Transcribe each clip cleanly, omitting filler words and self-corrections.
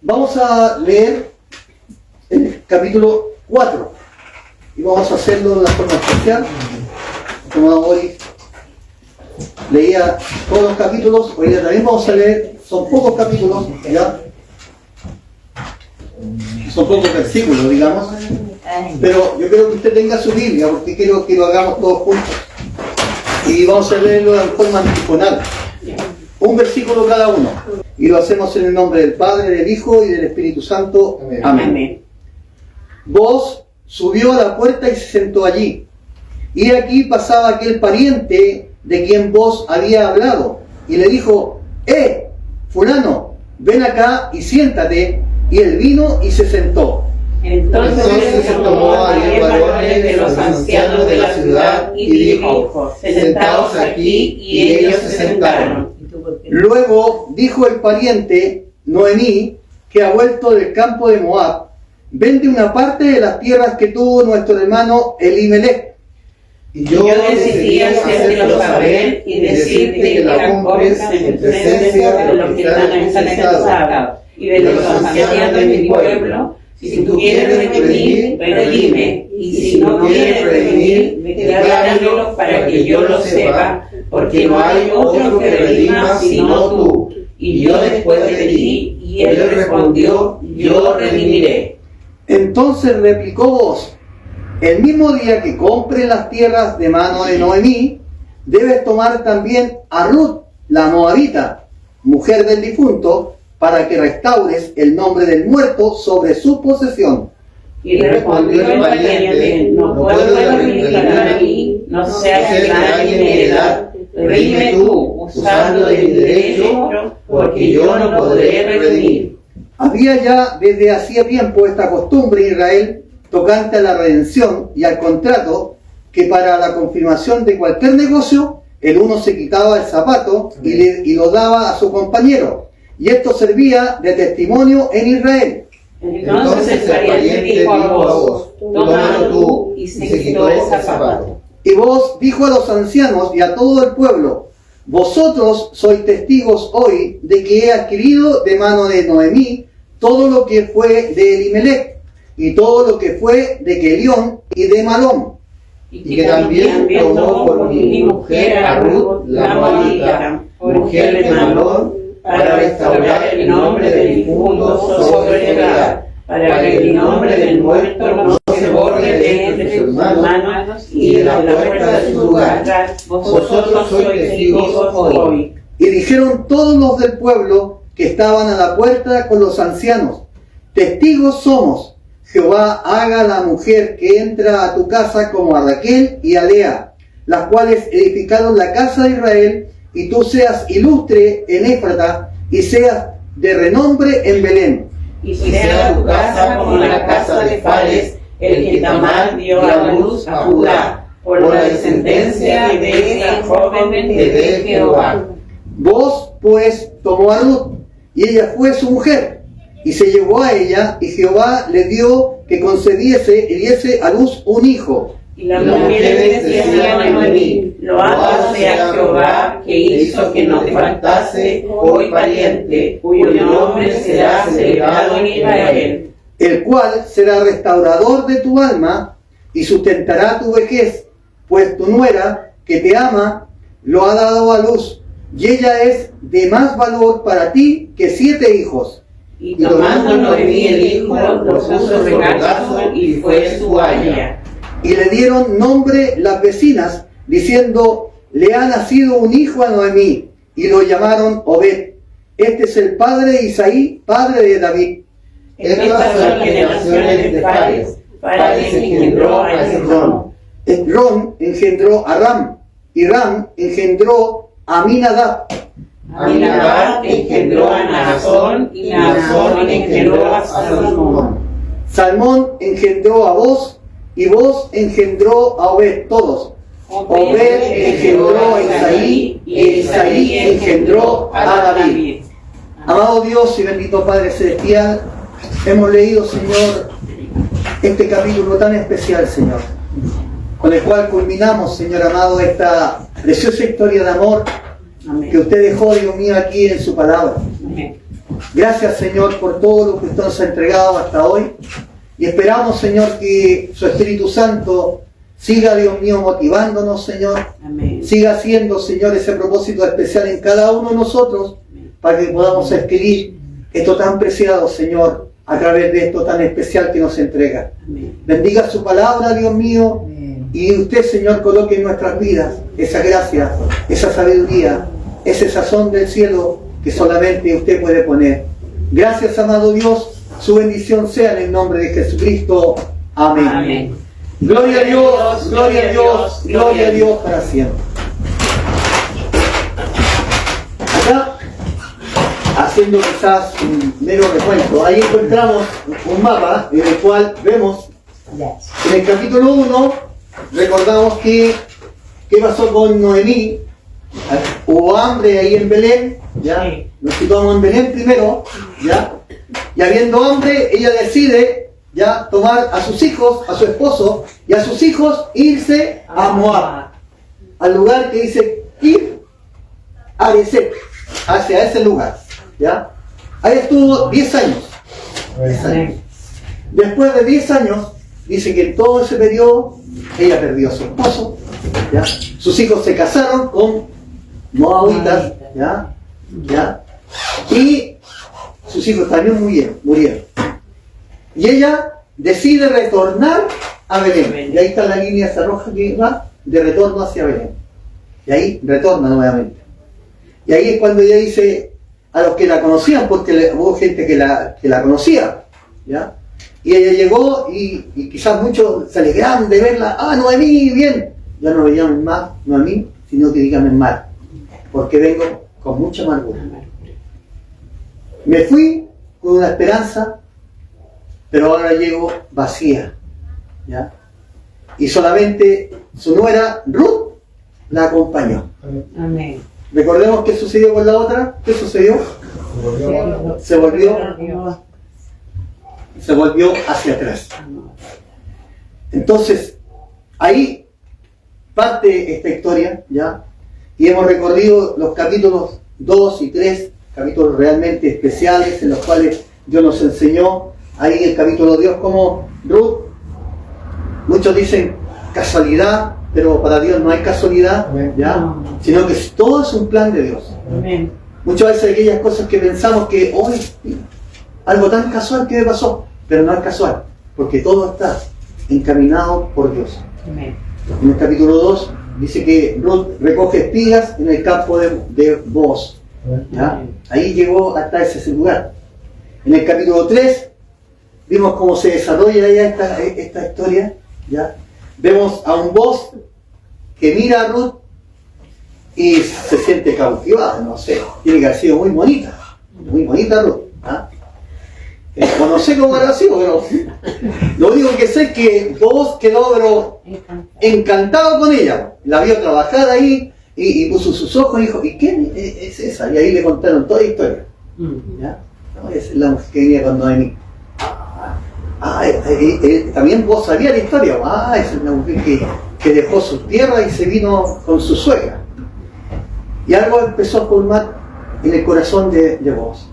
Vamos a leer el capítulo 4 y vamos a hacerlo de una forma especial. Como hoy leía todos los capítulos, hoy día también vamos a leer, son pocos capítulos, ¿ya? Son pocos versículos, digamos, pero yo quiero que usted tenga su Biblia porque quiero que lo hagamos todos juntos y vamos a leerlo de forma antifonal, un versículo cada uno, y lo hacemos en el nombre del Padre, del Hijo y del Espíritu Santo. Amén. Amén. Vos subió a la puerta y se sentó allí, y aquí pasaba aquel pariente de quien vos había hablado, y le dijo: fulano, ven acá y siéntate. Y él vino y se sentó. Entonces se tomó a 10 varones de los ancianos de la ciudad y dijo: sentaos aquí, y ellos se sentaron. Luego dijo el pariente, Noemí, que ha vuelto del campo de Moab: vende una parte de las tierras que tuvo nuestro hermano Elimelech. Y yo decidí hacértelo saber y decirte que la compres en presencia de los que están necesitados y de los ancianos de mi pueblo. Si tú quieres redimir, redime, y si no quieres redimir, decláramelo para que yo lo sepa, porque no hay otro que redima sino tú, y yo después de ti. Y él respondió: yo redimiré. Entonces replicó vos: el mismo día que compres las tierras de mano de Noemí, debes tomar también a Ruth, la moabita, mujer del difunto, para que restaures el nombre del muerto sobre su posesión. Y respondió el pariente: no puedo reivindicar a mí, no sea que nadie me heredad. Redime tú, usando de mi derecho, porque yo no podré redimir. Había ya desde hacía tiempo esta costumbre en Israel tocante a la redención y al contrato, que para la confirmación de cualquier negocio, el uno se quitaba el zapato y lo daba a su compañero, y esto servía de testimonio en Israel. Entonces el pariente dijo a vos: tómalo tú, y se quitó el zapato. Y vos dijo a los ancianos y a todo el pueblo: vosotros sois testigos hoy de que he adquirido de mano de Noemí todo lo que fue de Elimelech, y todo lo que fue de Kelión y de Malón, y que también tomó por mi mujer a Ruth la moabita, mujer de Malón, para restaurar el nombre del difunto sobre el hogar, para que el nombre del muerto no se borre de entre sus manos y de la puerta de su lugar. Vosotros sois testigos hoy. Y dijeron todos los del pueblo que estaban a la puerta con los ancianos: testigos somos. Jehová haga a la mujer que entra a tu casa como a Raquel y a Lea, las cuales edificaron la casa de Israel, y tú seas ilustre en Éfrata y seas de renombre en Belén. Y sea tu casa como la casa de Fares, el que Tamar dio a luz a Judá, por la descendencia de esa joven que de Jehová. Vos pues tomó a Ruth, y ella fue su mujer, y se llevó a ella, y Jehová le dio que concediese y diese a luz un hijo. Y la mujer decía a Noemí: loado sea Jehová, que hizo que nos faltase hoy pariente, cuyo nombre será celebrado en Israel. El cual será restaurador de tu alma y sustentará tu vejez, pues tu nuera, que te ama, lo ha dado a luz, y ella es de más valor para ti que 7 hijos. Y tomando Noemí el hijo, lo puso sobre el brazo y fue su haya. Y le dieron nombre las vecinas, diciendo: le ha nacido un hijo a Noemí, y lo llamaron Obed. Este es el padre de Isaí, padre de David. Estas son las generaciones de Fares. Fares engendró a Hezrón. Hezrón engendró a Ram, y Ram engendró a Aminadab. Aminadab engendró a Naasón, y Naasón engendró a Salmón. Salmón engendró a Boz, y Boz engendró a Obed. Todos. Obed engendró a Isaí, y Isaí engendró a David. Amado Dios y bendito Padre Celestial, hemos leído, Señor, este capítulo tan especial, Señor, con el cual culminamos, Señor amado, esta preciosa historia de amor. Amén. Que usted dejó, Dios mío, aquí en su palabra. Amén. Gracias, Señor, por todo lo que usted nos ha entregado hasta hoy. Y esperamos, Señor, que su Espíritu Santo siga, Dios mío, motivándonos, Señor. Amén. Siga haciendo, Señor, ese propósito especial en cada uno de nosotros para que podamos adquirir esto tan preciado, Señor, a través de esto tan especial que nos entrega. Amén. Bendiga su palabra, Dios mío, y usted, Señor, coloque en nuestras vidas esa gracia, esa sabiduría, ese sazón del cielo que solamente usted puede poner. Gracias, amado Dios, su bendición sea en el nombre de Jesucristo. Amén. Amén. Gloria a Dios, gloria a Dios, gloria a Dios para siempre. Acá, haciendo quizás un mero recuento, ahí encontramos un mapa en el cual vemos, en el capítulo 1, recordamos qué pasó con Noemí. Hubo hambre ahí en Belén, ¿ya? Sí. Nos situamos en Belén primero, ¿ya? Y habiendo hambre, ella decide, ¿ya?, tomar a sus hijos, a su esposo y a sus hijos, irse a Moab, al lugar que dice ir a Areset, hacia ese lugar, ¿ya? Ahí estuvo 10 años. 10 años. Después de 10 años, dice que en todo ese periodo ella perdió a su esposo, ¿ya? Sus hijos se casaron con moabitas, ¿ya? Y sus hijos también murieron. Y ella decide retornar a Belén. Y ahí está la línea esa roja que va de retorno hacia Belén. Y ahí retorna nuevamente. Y ahí es cuando ella dice a los que la conocían, porque hubo gente que la conocía, ¿ya? Y ella llegó y quizás muchos se alegraron de verla. ¡Ah, Noemí, bien! Ya no me llamen más Noemí, sino que díganme mal, porque vengo con mucha amargura. Me fui con una esperanza, pero ahora llego vacía, ¿ya? Y solamente su nuera Ruth la acompañó. Amén. Recordemos qué sucedió con la otra. ¿Qué sucedió? Se volvió hacia atrás. Entonces, ahí parte esta historia, ¿ya? Y hemos recorrido los capítulos 2 y 3, capítulos realmente especiales en los cuales Dios nos enseñó. Ahí el capítulo 2 como Ruth, muchos dicen casualidad, pero para Dios no hay casualidad, ¿ya? Sino que todo es un plan de Dios. Amén. Muchas veces aquellas cosas que pensamos que hoy algo tan casual que me pasó, pero no es casual, porque todo está encaminado por Dios. Amén. En el capítulo 2 dice que Ruth recoge espigas en el campo de Booz, ¿ya? Ahí llegó hasta ese lugar. En el capítulo 3 vimos cómo se desarrolla ya esta historia, ¿ya? Vemos a un Booz que mira a Ruth y se siente cautivada, no sé, tiene que haber sido muy bonita Ruth, ¿ah? O no sé cómo habrá sido, pero lo único que sé es que Booz quedó pero encantado con ella, la vio trabajar ahí y puso sus ojos y dijo, ¿y quién es esa? Y ahí le contaron toda la historia, ¿ya? No, esa es la mujer que venía con Noemí. También vos sabías la historia. Esa es una mujer que dejó su tierra y se vino con su suegra. Y algo empezó a formar en el corazón de vos.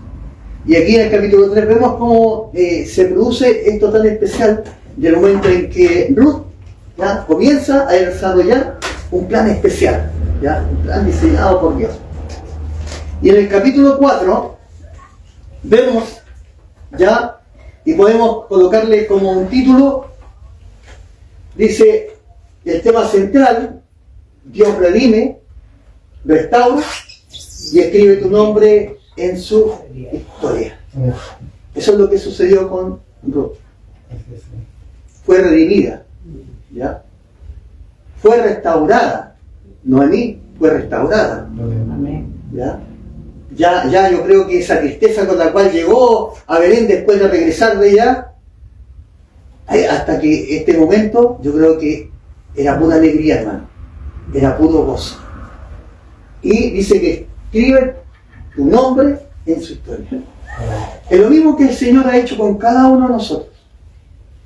Y aquí en el capítulo 3 vemos cómo se produce esto tan especial del momento en que Ruth, ¿ya?, comienza a desarrollar un plan especial, ¿ya?, un plan diseñado por Dios. Y en el capítulo 4 vemos ya, y podemos colocarle como un título, dice el tema central: Dios redime, restaura y escribe tu nombre en su historia. Eso es lo que sucedió con Ruth. Fue redimida, ¿ya? Fue restaurada. Noemí fue restaurada, ¿ya? Ya yo creo que esa tristeza con la cual llegó a Belén después de regresar de allá, hasta que este momento, yo creo que era pura alegría, hermano. Era puro gozo. Y dice que escribe tu nombre en su historia. Es lo mismo que el Señor ha hecho con cada uno de nosotros.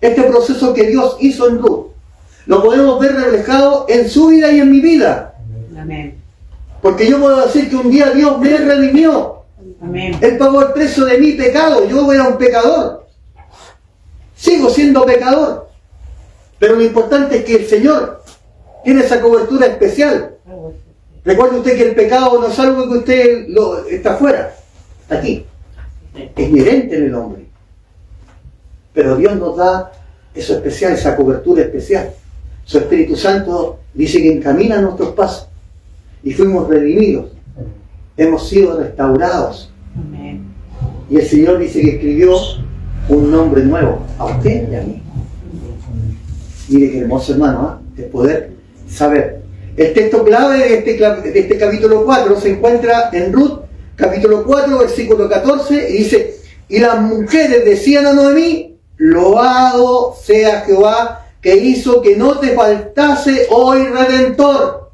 Este proceso que Dios hizo en Ruth, lo podemos ver reflejado en su vida y en mi vida. Amén. Porque yo puedo decir que un día Dios me redimió, Amén. Él pagó el precio de mi pecado. Yo era un pecador. Sigo siendo pecador. Pero lo importante es que el Señor tiene esa cobertura especial. Recuerde usted que el pecado no es algo que usted está afuera, está aquí. Es inherente en el hombre. Pero Dios nos da eso especial, esa cobertura especial. Su Espíritu Santo dice que encamina nuestros pasos. Y fuimos redimidos. Hemos sido restaurados. Amén. Y el Señor dice que escribió un nombre nuevo a usted y a mí. Mire qué hermoso, hermano, de poder saber. El texto clave de este capítulo 4 se encuentra en Ruth, capítulo 4, versículo 14, y dice: y las mujeres decían a Noemí: loado sea Jehová, que hizo que no te faltase hoy Redentor.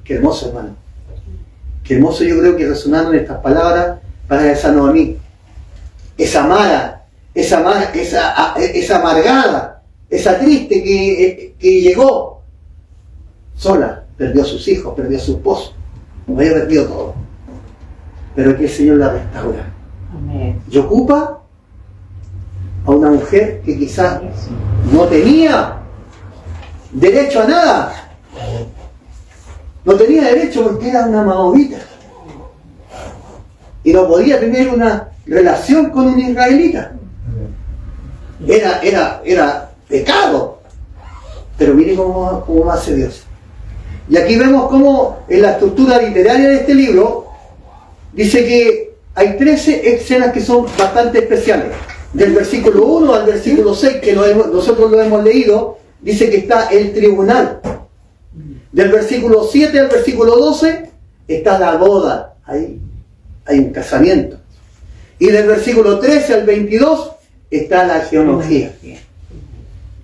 Qué hermoso, hermano. Qué hermoso, yo creo que resonaron estas palabras para esa Noemí. Esa mala, esa amargada, esa triste que llegó sola, perdió a sus hijos, perdió a su esposo, lo había perdido todo. Pero que el Señor la restaura. Amén. Y ocupa a una mujer que quizás no tenía derecho a nada. No tenía derecho porque era una moabita. Y no podía tener una relación con un israelita. Era pecado. Pero miren cómo hace Dios. Y aquí vemos cómo en la estructura literaria de este libro dice que hay 13 escenas que son bastante especiales. Del versículo 1 al versículo 6, que nosotros lo hemos leído, dice que está el tribunal. Del versículo 7 al versículo 12 está la boda. Ahí hay un casamiento. Y del versículo 13 al 22 está la genealogía.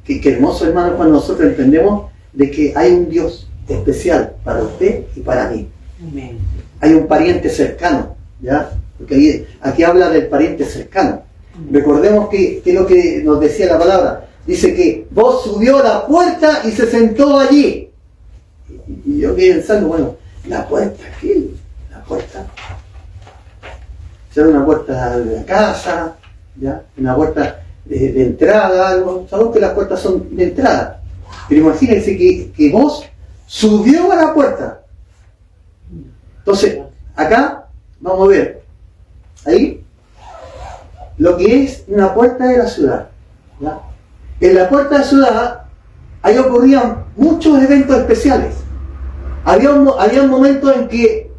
Qué hermoso, hermano, cuando nosotros entendemos de que hay un Dios especial para usted y para mí. Amén. Hay un pariente cercano, ¿ya? Porque aquí habla del pariente cercano. Recordemos que es lo que nos decía la palabra. Dice que vos subió a la puerta y se sentó allí. Y yo quedé pensando, bueno, la puerta, ¿qué? La puerta. Será una puerta de la casa, ¿ya? Una puerta de entrada, algo. Sabemos que las puertas son de entrada. Pero imagínense que vos subió a la puerta. Entonces, acá vamos a ver. Ahí, lo que es una puerta de la ciudad, ¿ya? En la puerta de la ciudad, ahí ocurrían muchos eventos especiales. Había un momento en que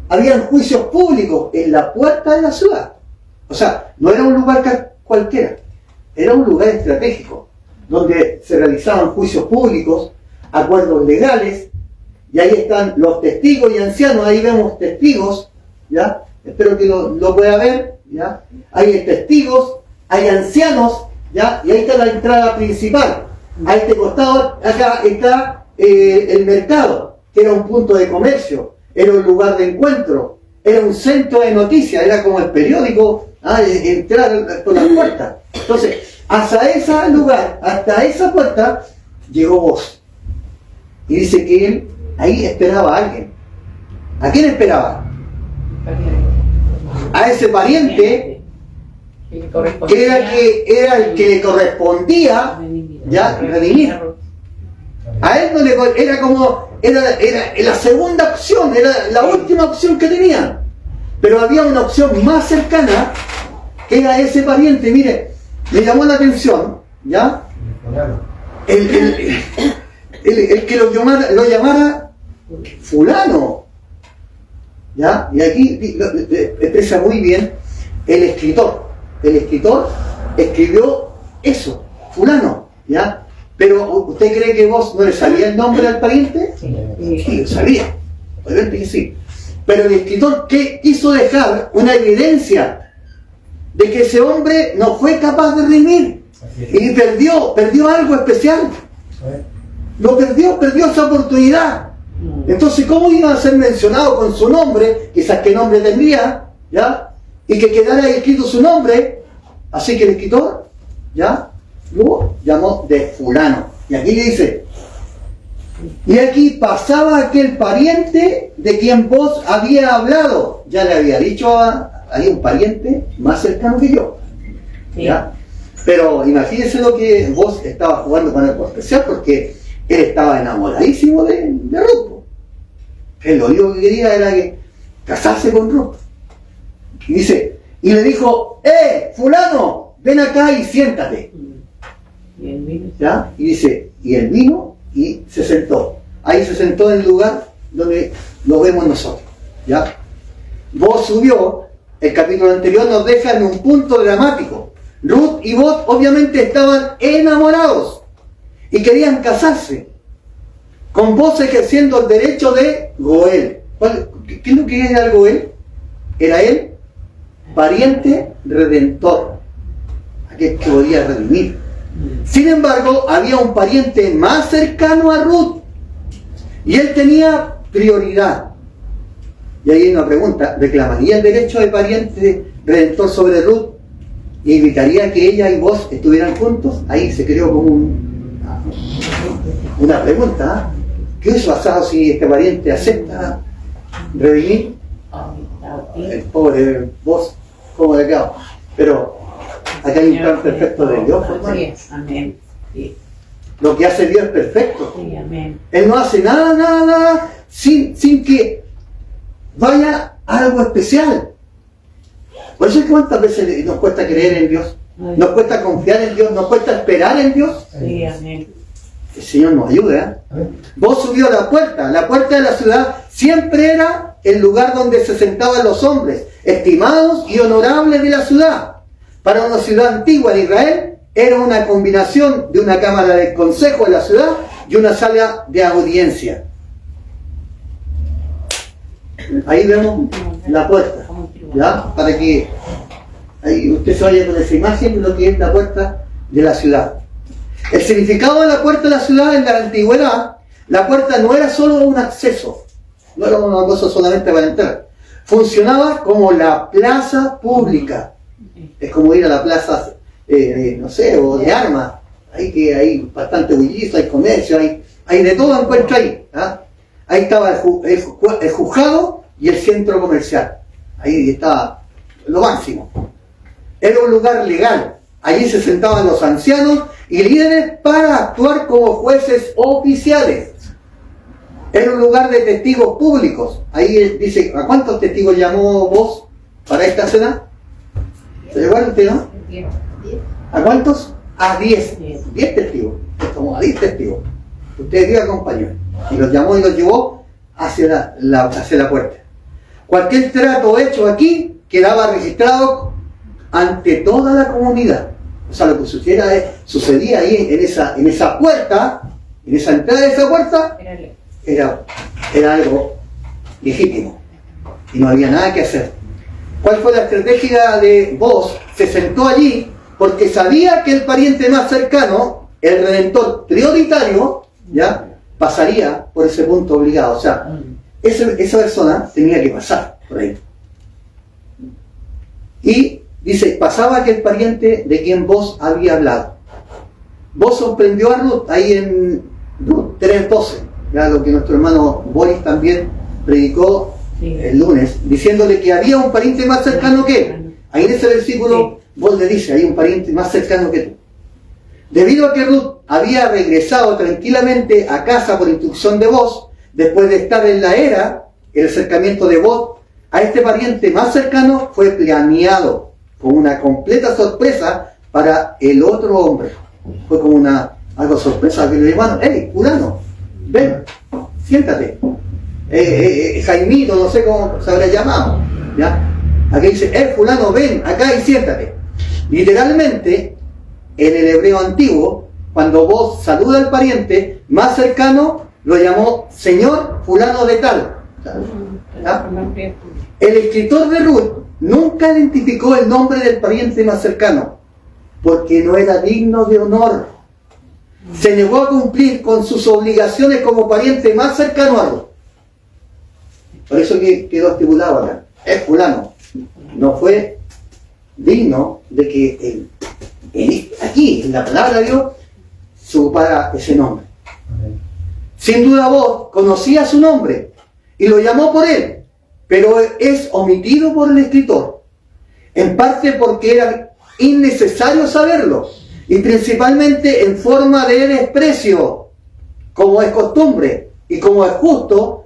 habían juicios públicos en la puerta de la ciudad. O sea, no era un lugar cualquiera, era un lugar estratégico, donde se realizaban juicios públicos, acuerdos legales, y ahí están los testigos y ancianos. Ahí vemos testigos, ¿ya? Espero que lo pueda ver, ¿ya? Hay testigos, hay ancianos, ¿ya? Y ahí está la entrada principal. A este costado, acá está el mercado, que era un punto de comercio, era un lugar de encuentro, era un centro de noticias, era como el periódico, entrar por la puerta. Entonces, hasta ese lugar, hasta esa puerta, llegó vos. Y dice que él ahí esperaba a alguien. ¿A quién esperaba? A ese pariente que era el que le correspondía, ya, redimir. A él no le, era la segunda opción, era la última opción que tenía. Pero había una opción más cercana, que era ese pariente. Mire, me llamó la atención, ¿ya? El que lo llamara fulano, ¿ya? Y aquí expresa muy bien el escritor. El escritor escribió eso, fulano, ¿ya? Pero ¿usted cree que vos no le sabía el nombre al pariente? Sí, lo sabía, obviamente que sí. Pero el escritor, ¿qué quiso dejar? Una evidencia de que ese hombre no fue capaz de redimir y perdió algo especial. Lo perdió esa oportunidad. Entonces, ¿cómo iba a ser mencionado con su nombre? Quizás qué nombre tendría, ¿ya? Y que quedara escrito su nombre. Así que el escritor, ¿ya? Lo llamó de fulano. Y aquí le dice: y aquí pasaba aquel pariente de quien vos había hablado. ya le había dicho hay un pariente más cercano que yo. ¿Ya? Pero imagínense lo que vos estabas jugando con el especial, porque él estaba enamoradísimo de Ruth. Él lo único que quería era casarse con Ruth. Y dice, y le dijo, fulano, ven acá y siéntate. ¿Ya? Y dice, y él vino y se sentó. Ahí se sentó en el lugar donde lo vemos nosotros. ¿Ya? Vos subió, el capítulo anterior nos deja en un punto dramático. Ruth y Boaz obviamente estaban enamorados y querían casarse, con Boaz ejerciendo el derecho de Goel. ¿Qué es lo que era el Goel? Era él pariente redentor, aquel que podía redimir. Sin embargo, había un pariente más cercano a Ruth y él tenía prioridad. Y ahí hay una pregunta: ¿reclamaría el derecho de pariente redentor sobre Ruth y evitaría que ella y vos estuvieran juntos? Ahí se creó como una pregunta. ¿Qué hubiese pasado si este pariente acepta redimir? El pobre vos, ¿cómo le quedó? Pero acá hay un plan perfecto de Dios. Amén. Sí. Lo que hace Dios es perfecto. Sí, amén. Él no hace nada sin que vaya a algo especial. Por eso es que cuántas veces nos cuesta creer en Dios, nos cuesta confiar en Dios, nos cuesta esperar en Dios. Sí, amén. El Señor nos ayuda. Vos subió la puerta de la ciudad siempre era el lugar donde se sentaban los hombres, estimados y honorables de la ciudad. Para una ciudad antigua en Israel, era una combinación de una cámara de consejo de la ciudad y una sala de audiencia. Ahí vemos la puerta, ¿ya? Para que ahí usted se vaya con esa imagen de lo que es la puerta de la ciudad. El significado de la puerta de la ciudad en la antigüedad, la puerta no era solo un acceso, no era una cosa solamente para entrar. Funcionaba como la plaza pública. Es como ir a la plaza, no sé, o de armas. Hay bastante bullicio, hay comercio, hay de todo encuentro ahí. ¿Ah? Ahí estaba el juzgado y el centro comercial. Ahí estaba lo máximo. Era un lugar legal. Allí se sentaban los ancianos y líderes para actuar como jueces oficiales. Era un lugar de testigos públicos. Ahí dice, ¿a cuántos testigos llamó vos para esta cena? ¿Se recuerda usted, no? ¿A cuántos? A 10. 10 testigos. Como a 10 testigos. Usted dio acompañó. Y los llamó y los llevó hacia la puerta. Cualquier trato hecho aquí quedaba registrado ante toda la comunidad. O sea, lo que sucedía ahí en esa puerta, en esa entrada de esa puerta, era algo legítimo. Y no había nada que hacer. ¿Cuál fue la estrategia de Boaz? Se sentó allí porque sabía que el pariente más cercano, el redentor prioritario, ¿ya?, pasaría por ese punto obligado. O sea, esa persona tenía que pasar por ahí. Y dice, pasaba aquel pariente de quien Boaz había hablado. Boaz sorprendió a Ruth ahí en Ruth 3:12, ya lo que nuestro hermano Boris también predicó el lunes, diciéndole que había un pariente más cercano que él. Ahí en ese versículo Boaz le dice, hay un pariente más cercano que tú. Debido a que Ruth había regresado tranquilamente a casa por instrucción de Boaz, después de estar en la era, el acercamiento de Boaz a este pariente más cercano fue planeado con una completa sorpresa para el otro hombre. Fue como algo sorpresa, que le dijeron, hey, fulano, ven, siéntate. Jaimito, no sé cómo se habrá llamado, ¿ya? Aquí dice, fulano, ven acá y siéntate. Literalmente, en el hebreo antiguo, cuando vos saluda al pariente más cercano, lo llamó señor fulano de tal. ¿Ya? El escritor de Ruth nunca identificó el nombre del pariente más cercano, porque no era digno de honor. Se negó a cumplir con sus obligaciones como pariente más cercano a Ruth. Por eso que quedó estipulado acá. Es fulano. No fue digno de que aquí, en la palabra de Dios, se ocupara ese nombre. Sin duda vos conocía su nombre y lo llamó por él. pero es omitido por el escritor, en parte porque era innecesario saberlo, y principalmente en forma de desprecio, como es costumbre y como es justo,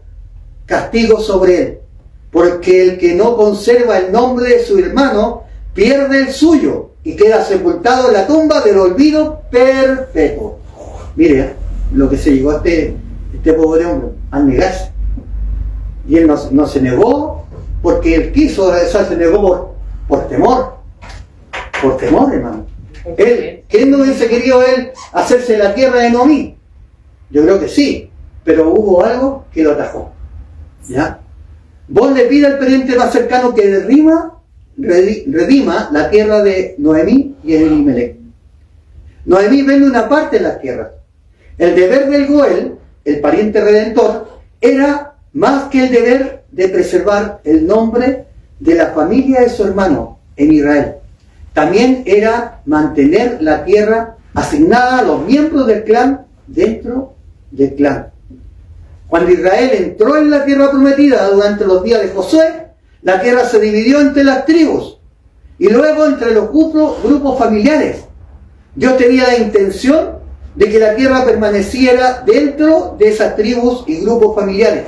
castigo sobre él, porque el que no conserva el nombre de su hermano pierde el suyo y queda sepultado en la tumba del olvido perpetuo. Mire lo que se llegó a este pobre hombre, al negarse. Y él no se negó porque él quiso, o sea, se negó por temor. Por temor, hermano. ¿Quién no hubiese querido él hacerse la tierra de Noemí? Yo creo que sí, pero hubo algo que lo atajó. ¿Ya? Vos le pide al pariente más cercano que redima la tierra de Noemí y Elimelech. Noemí vende una parte de las tierras. El deber del Goel, el pariente redentor, era más que el deber de preservar el nombre de la familia de su hermano en Israel. También era mantener la tierra asignada a los miembros del clan dentro del clan. Cuando Israel entró en la tierra prometida durante los días de Josué, la tierra se dividió entre las tribus y luego entre los grupos familiares. Dios tenía la intención de que la tierra permaneciera dentro de esas tribus y grupos familiares,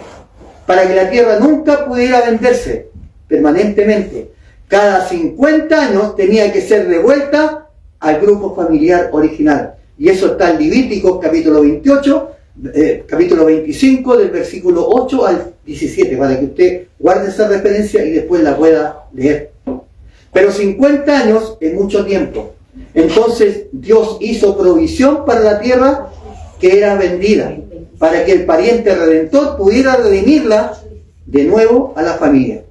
para que la tierra nunca pudiera venderse permanentemente. Cada 50 años tenía que ser devuelta al grupo familiar original. Y eso está en Levíticos capítulo 28, capítulo 25, del versículo 8 al 17, para que usted guarde esa referencia y después la pueda leer. Pero 50 años es mucho tiempo. Entonces Dios hizo provisión para la tierra que era vendida, para que el pariente redentor pudiera redimirla de nuevo a la familia.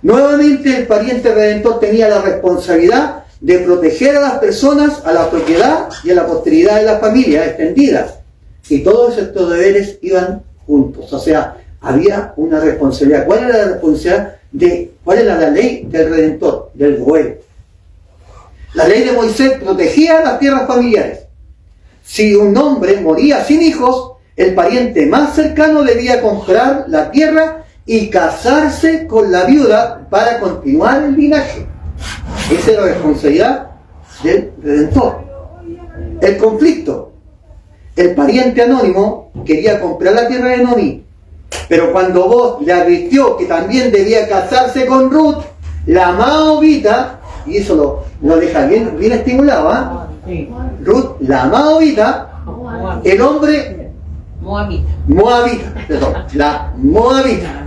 Nuevamente el pariente redentor tenía la responsabilidad de proteger a las personas, a la propiedad y a la posteridad de la familia extendida. Y todos estos deberes iban juntos. O sea, había una responsabilidad. ¿Cuál era la responsabilidad? ¿Cuál era la ley del redentor, del Goel? La ley de Moisés protegía las tierras familiares. Si un hombre moría sin hijos, el pariente más cercano debía comprar la tierra y casarse con la viuda para continuar el linaje. Esa es la responsabilidad del redentor. El conflicto. El pariente anónimo quería comprar la tierra de Noemí, pero cuando vos le advirtió que también debía casarse con Ruth, la moabita, y eso lo deja bien estimulado, ¿eh? Ruth, la moabita, el hombre la moabita.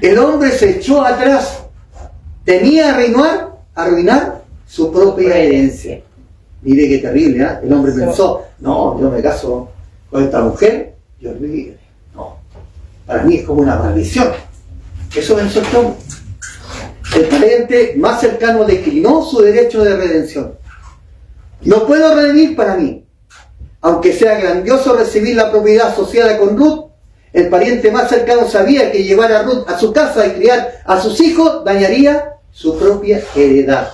El hombre se echó atrás, temía arruinar su propia herencia. Mire qué terrible, ¿eh? El hombre pensó, no, yo me caso con esta mujer, yo libre. No, para mí es como una maldición. Eso pensó el hombre. El pariente más cercano declinó su derecho de redención. No puedo redimir para mí. Aunque sea grandioso recibir la propiedad asociada con Ruth, el pariente más cercano sabía que llevar a Ruth a su casa y criar a sus hijos dañaría su propia heredad.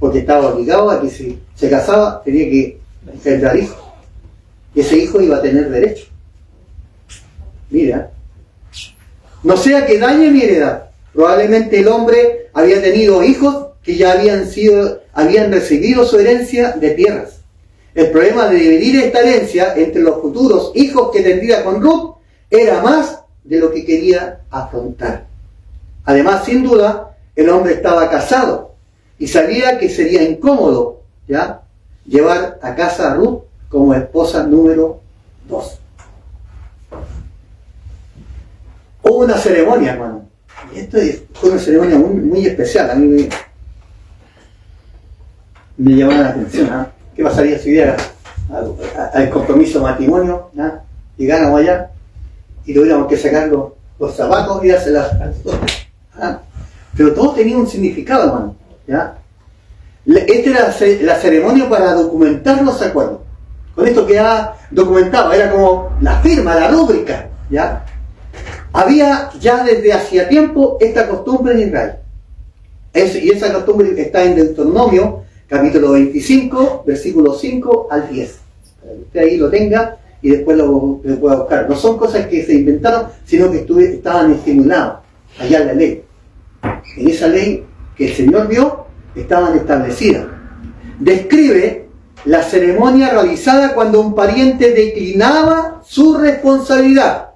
Porque estaba obligado a que si se casaba tenía que engendrar hijos. Y ese hijo iba a tener derecho. Mira, no sea que dañe mi heredad. Probablemente el hombre había tenido hijos que ya habían recibido su herencia de tierras. El problema de dividir esta herencia entre los futuros hijos que tendría con Ruth era más de lo que quería afrontar. Además, sin duda, el hombre estaba casado y sabía que sería incómodo, ¿ya?, llevar a casa a Ruth como esposa número 2. Hubo una ceremonia, hermano. Y esto fue una ceremonia muy especial. A mí me llamaba la atención, ¿eh? ¿Qué pasaría si hubiera al compromiso matrimonio, ¿eh? Llegáramos allá y tuviéramos que sacar los zapatos y dárselas a todos, ¿eh? Pero todo tenía un significado, hermano, ¿ya? Esta era la ceremonia para documentar los acuerdos. Con esto quedaba documentado, era como la firma, la rúbrica, ¿ya? Había ya desde hacía tiempo esta costumbre en Israel. Y esa costumbre está en Deuteronomio, capítulo 25, versículos 5 al 10. Para que usted ahí lo tenga y después lo pueda buscar. No son cosas que se inventaron, sino que estaban estimulados. allá en la ley. En esa ley que el Señor vio, estaban establecidas. Describe la ceremonia realizada cuando un pariente declinaba su responsabilidad.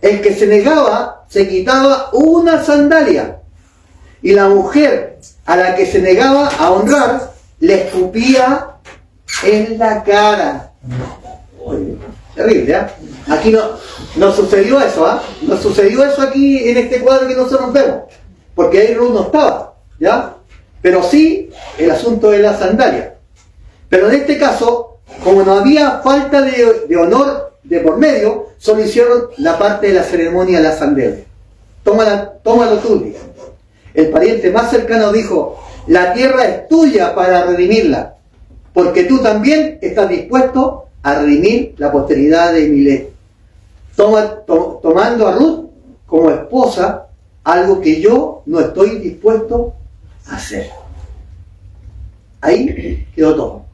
El que se negaba se quitaba una sandalia y la mujer a la que se negaba a honrar le escupía en la cara. Oye, terrible, ¿eh? Aquí no sucedió eso, ¿ah? No sucedió eso aquí en este cuadro que nosotros vemos, porque ahí Ruth no estaba, ¿ya? Pero sí el asunto de la sandalia. Pero en este caso, como no había falta de honor de por medio, solo hicieron la parte de la ceremonia de la sandalia. Tómalo tú, dijo. El pariente más cercano dijo: la tierra es tuya para redimirla, porque tú también estás dispuesto a redimir la posteridad de Elimelech, tomando a Ruth como esposa, algo que yo no estoy dispuesto a hacer. Ahí quedó todo,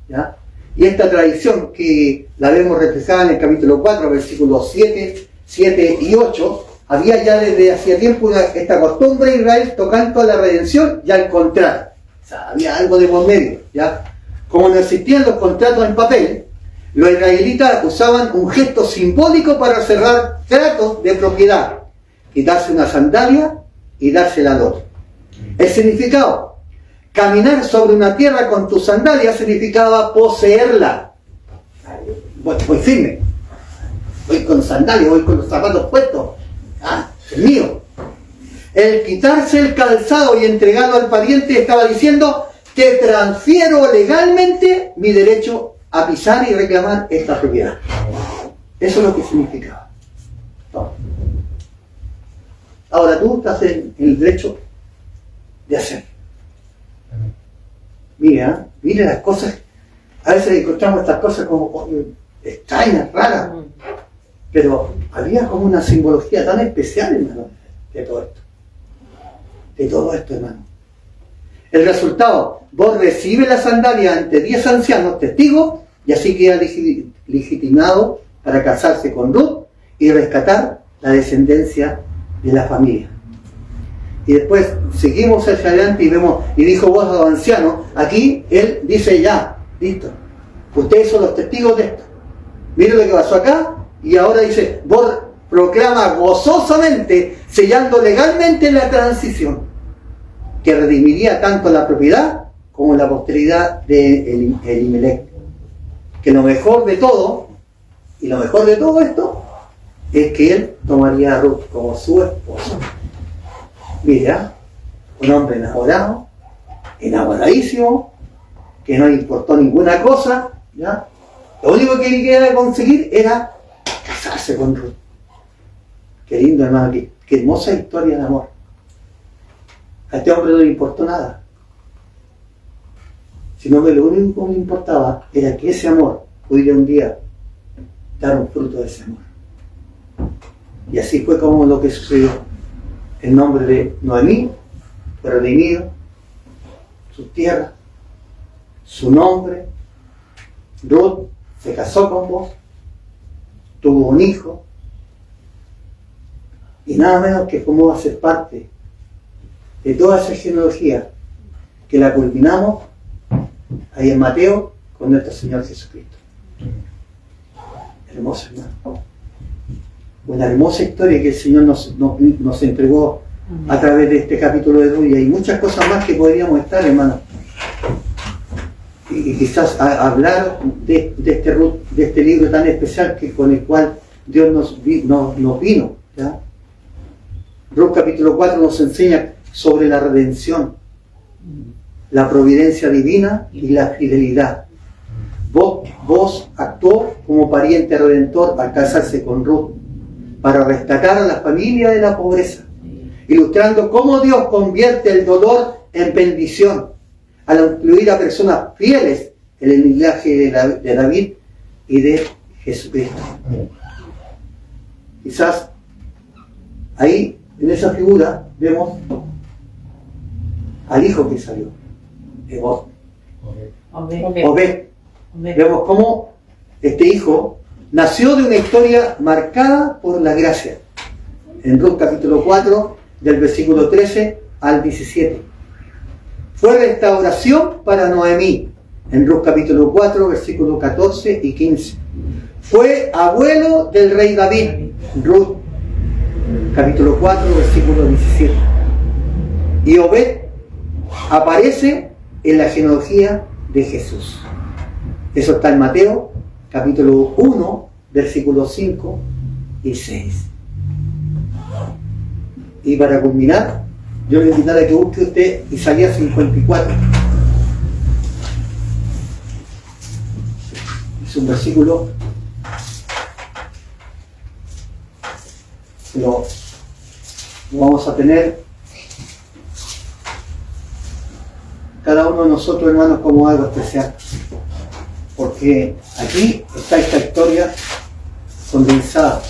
¿ya? Y esta tradición que la vemos reflejada en el capítulo 4, versículos 7 y 8, había ya desde hacía tiempo esta costumbre de Israel tocando a la redención y al contrato. O sea, había algo de por medio, ¿ya? Como no existían los contratos en papel, los israelitas usaban un gesto simbólico para cerrar tratos de propiedad: quitarse una sandalia y dársela al otro. El significado: caminar sobre una tierra con tu sandalia significaba poseerla. Voy firme, voy con sandalias, voy con los zapatos puestos. Es mío. El quitarse el calzado y entregarlo al pariente estaba diciendo: te transfiero legalmente mi derecho a pisar y reclamar esta propiedad. Eso es lo que significaba. No. Ahora tú estás en el derecho de hacer. Mira las cosas. A veces encontramos estas cosas como extrañas, raras, pero había como una simbología tan especial, hermano, de todo esto. De todo esto, hermano. El resultado: vos recibes la sandalia ante 10 ancianos testigos y así queda legitimado para casarse con Ruth y rescatar la descendencia de la familia. Y después seguimos hacia adelante y vemos: y dijo vos a los ancianos. Aquí él dice: ya, listo, ustedes son los testigos de esto. Miren lo que pasó acá. Y ahora dice: vos proclama gozosamente, sellando legalmente la transición que redimiría tanto la propiedad como la posteridad de Elimelech. Que lo mejor de todo, y lo mejor de todo esto, es que él tomaría a Ruth como su esposa. Mira, un hombre enamorado, enamoradísimo, que no le importó ninguna cosa, ¿ya? Lo único que quería conseguir era casarse con Ruth. Qué lindo, hermano, qué hermosa historia de amor. A este hombre no le importó nada, sino que lo único que le importaba era que ese amor pudiera un día dar un fruto de ese amor. Y así fue como lo que sucedió. El nombre de Noemí fue redimido, su tierra, su nombre. Ruth se casó con vos, tuvo un hijo, y nada menos que cómo va a ser parte de toda esa genealogía que la culminamos ahí en Mateo con nuestro Señor Jesucristo. Hermoso, hermano. Una hermosa historia que el Señor nos entregó a través de este capítulo de Ruth, y hay muchas cosas más que podríamos estar, hermano, y quizás hablar de este libro tan especial con el cual Dios nos vino, ¿ya? Ruth capítulo 4 nos enseña sobre la redención, la providencia divina y la fidelidad. Vos actuó como pariente redentor al casarse con Ruth para rescatar a la familia de la pobreza, ilustrando cómo Dios convierte el dolor en bendición al incluir a personas fieles en el linaje de David y de Jesucristo. Quizás ahí en esa figura vemos al hijo que salió, Obed. Vemos cómo este hijo nació de una historia marcada por la gracia. en Ruth capítulo 4, del versículo 13 al 17. Fue restauración para Noemí, en Ruth capítulo 4, versículo 14 y 15. Fue abuelo del rey David, Ruth capítulo 4, versículo 17. Y Obed aparece en la genealogía de Jesús. Eso está en Mateo capítulo 1, versículos 5 y 6. Y para culminar, yo le invitaré a que busque usted Isaías 54. Es un versículo que lo vamos a tener cada uno de nosotros, hermanos, como algo especial, porque aquí está esta historia condensada.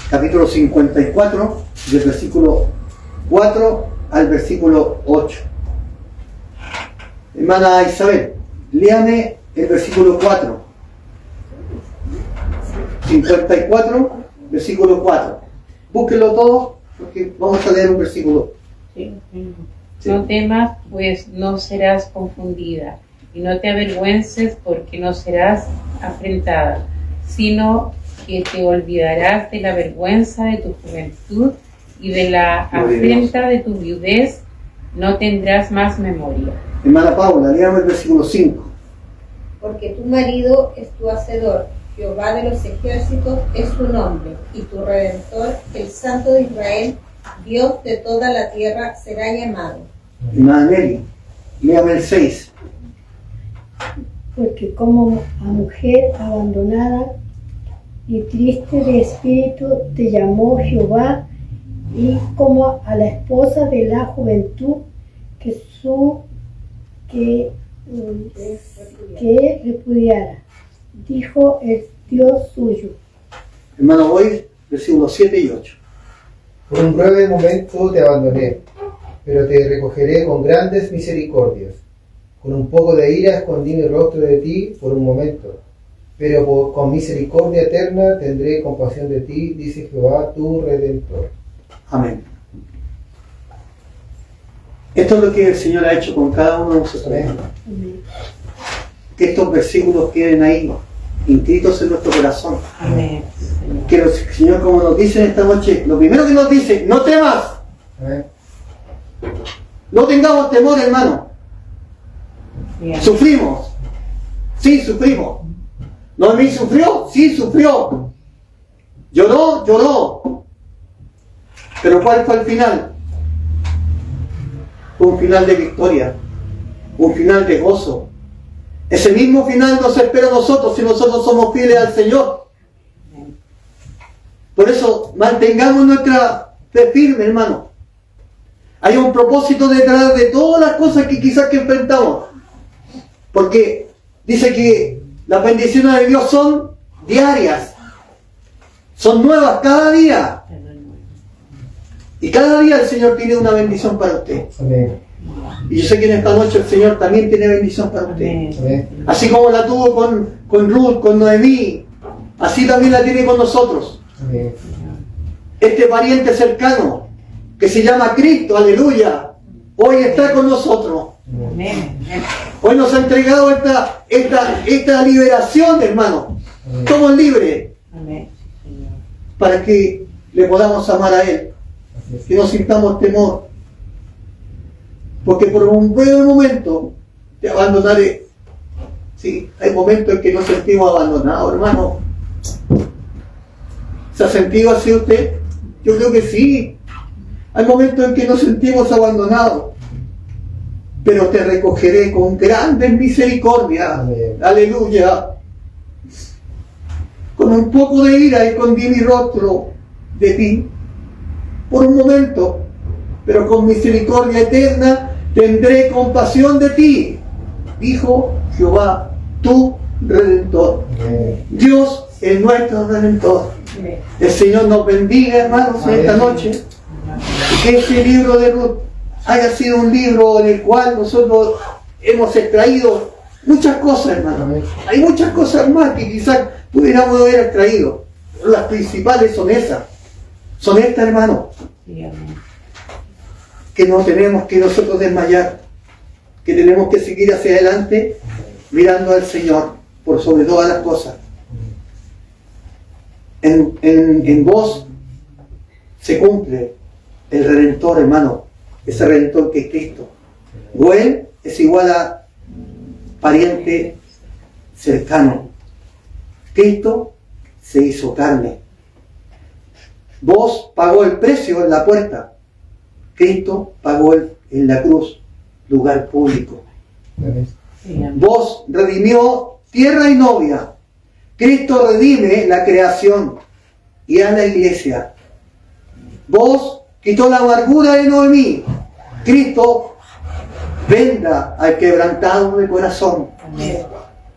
Capítulo 54, del versículo 4 al versículo 8. Hermana Isabel, léame el versículo 4. 54, versículo 4. Búsquenlo todo, porque vamos a leer un versículo. Sí. No temas, pues no serás confundida, y no te avergüences, porque no serás afrentada, sino que te olvidarás de la vergüenza de tu juventud y de la afrenta de tu viudez, no tendrás más memoria. Hermana Paula, léame el versículo 5. Porque tu marido es tu hacedor, Jehová de los ejércitos es su nombre, y tu Redentor, el Santo de Israel, Dios de toda la tierra, será llamado. Hermana Nelly, léame el 6. Porque como a mujer abandonada y triste de espíritu te llamó Jehová, y como a la esposa de la juventud que repudiara, dijo el Dios suyo. Hermano, hoy versículos 7 y 8. Por un breve momento te abandoné, pero te recogeré con grandes misericordias. Con un poco de ira escondí mi rostro de ti por un momento, pero con misericordia eterna tendré compasión de ti, dice Jehová tu Redentor. Amén. Esto es lo que el Señor ha hecho con cada uno de nosotros. Amén. Que estos versículos queden ahí, inscritos en nuestro corazón. Amén. Que el Señor, como nos dice en esta noche, lo primero que nos dice, no temas. Amén. No tengamos temor, hermano. Bien. Sufrimos. Sí, sufrimos. ¿Noemí sufrió? Sí, sufrió. Lloró, lloró. Pero ¿cuál fue el final? Un final de victoria. Un final de gozo. Ese mismo final nos espera a nosotros si nosotros somos fieles al Señor. Por eso, mantengamos nuestra fe firme, hermano. Hay un propósito detrás de todas las cosas que quizás que enfrentamos. Porque dice que las bendiciones de Dios son diarias. Son nuevas cada día. Y cada día el Señor tiene una bendición para usted. Amén. Y yo sé que en esta noche el Señor también tiene bendición para usted. Amén. Así como la tuvo con Ruth, con Noemí, así también la tiene con nosotros. Amén. Este pariente cercano, que se llama Cristo, aleluya, hoy está con nosotros. Amén. Hoy nos ha entregado esta liberación, hermano. Amén. Somos libres Amén. Señor. para que le podamos amar a Él, Así es. que no sintamos temor. Porque por un breve momento te abandonaré. Sí, hay momentos en que nos sentimos abandonados, hermano. ¿Se ha sentido así usted? Yo creo que sí. Hay momentos en que nos sentimos abandonados. Pero te recogeré con grandes misericordias. Amén. Aleluya. Con un poco de ira escondí mi rostro de ti por un momento, pero con misericordia eterna tendré compasión de ti, dijo Jehová, tu Redentor. Amén. Dios es nuestro Redentor. El Señor nos bendiga, hermanos, en esta noche. Y que este libro de Ruth haya sido un libro en el cual nosotros hemos extraído muchas cosas, hermano. Amén. Hay muchas cosas más que quizás pudiéramos haber extraído. Las principales son esas. Son estas, hermanos, Sí, amén. que no tenemos que nosotros desmayar, que tenemos que seguir hacia adelante mirando al Señor por sobre todas las cosas. En vos se cumple el Redentor, hermano, ese Redentor que es Cristo. Goel es igual a pariente cercano. Cristo se hizo carne. Vos pagó el precio en la puerta. Cristo pagó en la cruz, lugar público. Sí, amén. Vos redimió tierra y novia. Cristo redime la creación y a la iglesia. Vos quitó la amargura de Noemí. Cristo venda al quebrantado de corazón. Amén.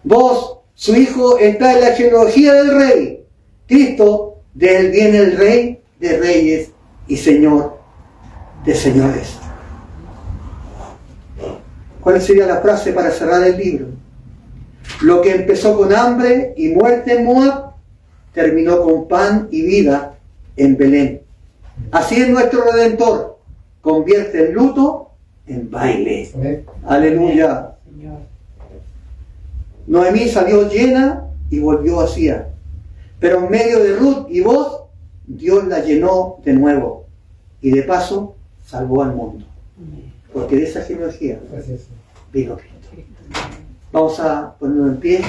Vos, su hijo, está en la genealogía del rey. Cristo, de él viene el rey de reyes y señor de señores. ¿Cuál sería la frase para cerrar el libro? Lo que empezó con hambre y muerte en Moab, terminó con pan y vida en Belén. Así es nuestro Redentor. Convierte el luto en baile. Amén. Aleluya. Señor. Noemí salió llena y volvió vacía. Pero en medio de Ruth y Boz, Dios la llenó de nuevo. Y de paso, salvó al mundo. Amén. Porque de esa genealogía Gracias. vino Cristo. Vamos a ponernos en pie.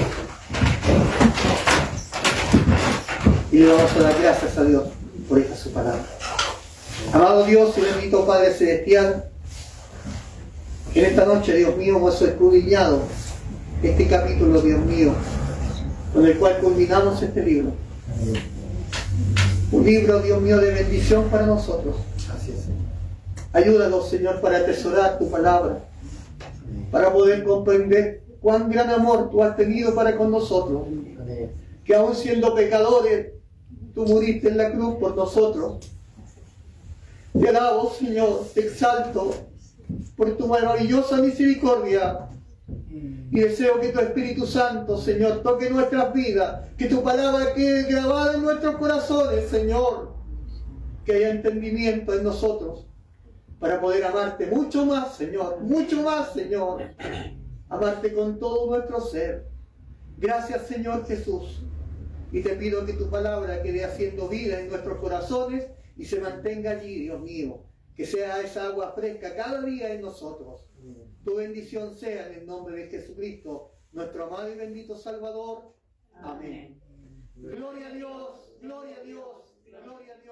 Y le vamos a dar gracias a Dios por esta su palabra. Amado Dios y bendito Padre Celestial, en esta noche, Dios mío, hemos escudriñado este capítulo, Dios mío, con el cual culminamos este libro. Un libro, Dios mío, de bendición para nosotros. Así es. Ayúdanos, Señor, para atesorar tu palabra, para poder comprender cuán gran amor tú has tenido para con nosotros, Amén. que aun siendo pecadores, tú muriste en la cruz por nosotros. Te alabo, Señor, te exalto por tu maravillosa misericordia y deseo que tu Espíritu Santo, Señor, toque nuestras vidas, que tu palabra quede grabada en nuestros corazones, Señor, que haya entendimiento en nosotros para poder amarte mucho más, Señor, amarte con todo nuestro ser. Gracias, Señor Jesús, y te pido que tu palabra quede haciendo vida en nuestros corazones y se mantenga allí, Dios mío, que sea esa agua fresca cada día en nosotros. Tu bendición sea en el nombre de Jesucristo, nuestro amado y bendito Salvador. Amén. Gloria a Dios, gloria a Dios, gloria a Dios.